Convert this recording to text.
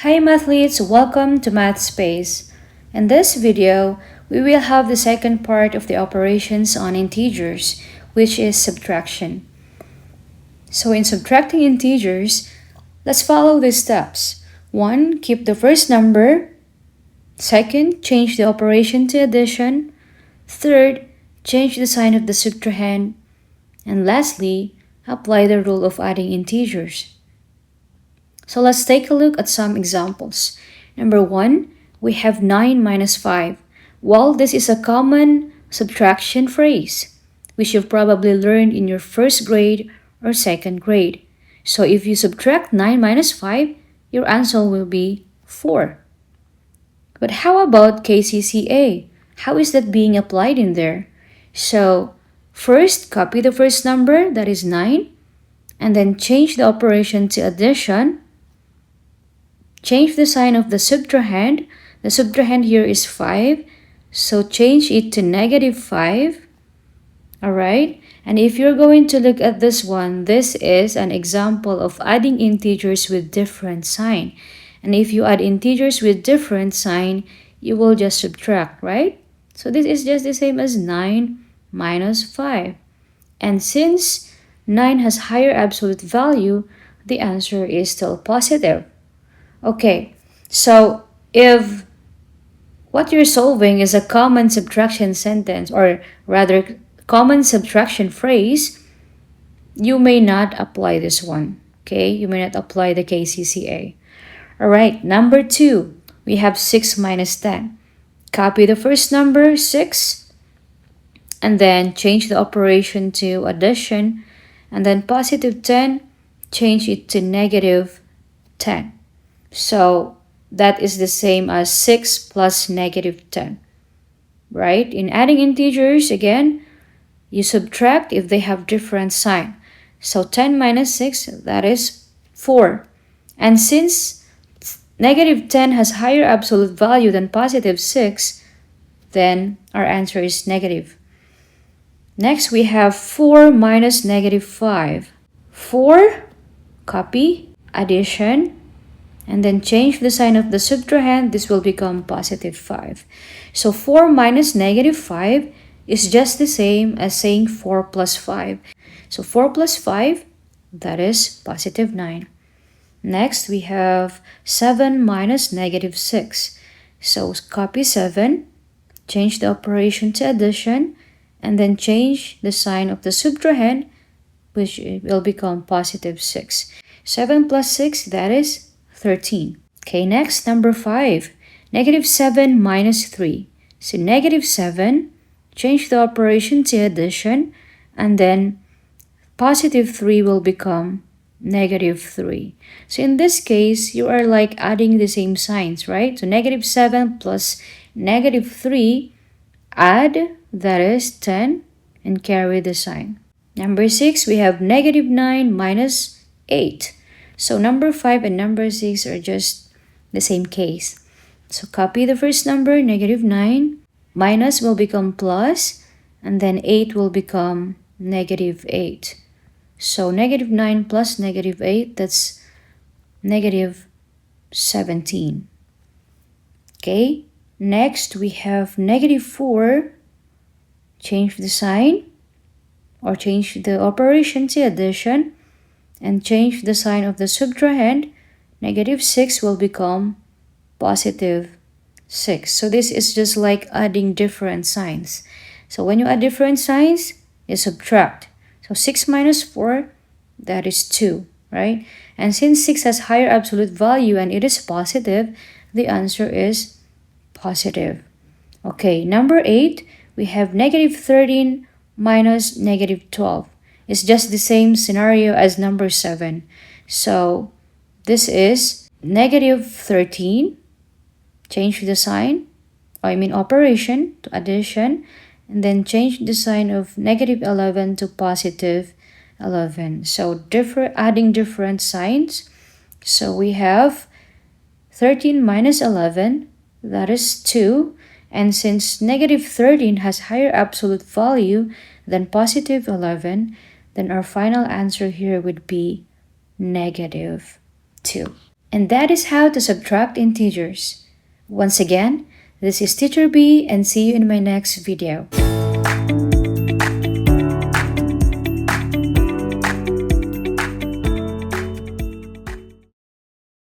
Hi mathletes, welcome to Math Space. In this video, we will have the second part of the operations on integers, which is subtraction. So in subtracting integers, let's follow these steps. 1. Keep the first number. 2nd, change the operation to addition. 3rd, change the sign of the subtrahend. And lastly, apply the rule of adding integers. So let's take a look at some examples. Number 1, we have 9 minus 5. Well, this is a common subtraction phrase, which you've probably learned in your first grade or second grade. So if you subtract 9 minus 5, your answer will be 4. But how about KCCA? How is that being applied in there? So first, copy the first number, that is 9, and then change the operation to addition. Change the sign of the subtrahend. The subtrahend here is 5, so change it to -5. Alright, and if you're going to look at this one, this is an example of adding integers with different sign. And if you add integers with different sign, you will just subtract, right? So this is just the same as 9 minus 5. And since 9 has higher absolute value, the answer is still positive. Okay, so if what you're solving is a common subtraction sentence, or rather common subtraction phrase, you may not apply this one. Okay, you may not apply the KCCA. Alright, number 2, we have 6 minus 10. Copy the first number, 6, and then change the operation to addition, and then positive 10, change it to -10. So that is the same as 6 plus -10, right? In adding integers, again, you subtract if they have different sign. So 10 minus 6, that is 4. And since -10 has higher absolute value than +6, then our answer is negative. Next, we have 4 minus -5. 4, copy, addition, and then change the sign of the subtrahend. This will become +5. So 4 minus -5 is just the same as saying 4 plus 5. So 4 plus 5, that is +9. Next, we have 7 minus -6. So copy 7, change the operation to addition, and then change the sign of the subtrahend, which will become +6. 7 plus 6, that is 13. Okay, next, number 5, -7 minus 3. So -7, change the operation to addition, and then +3 will become -3. So in this case, you are like adding the same signs, right? So -7 plus -3, add, that is 10, and carry the sign. Number 6, we have -9 minus 8. So number 5 and number 6 are just the same case. So copy the first number, -9, minus will become plus, and then 8 will become -8. So -9 plus -8, that's -17. Okay, next we have -4, change the sign, or change the operation to addition, and change the sign of the subtrahend. -6 will become +6. So this is just like adding different signs. So when you add different signs, you subtract. So 6 minus 4, that is 2, right? And since 6 has higher absolute value and it is positive, the answer is positive. Okay, number 8, we have -13 minus -12. It's just the same scenario as number 7. So this is -13, change the sign, operation to addition, and then change the sign of -11 to +11. So adding different signs. So we have 13 minus 11, that is 2. And since -13 has higher absolute value than +11, then our final answer here would be -2. And that is how to subtract integers. Once again, this is Teacher B and see you in my next video.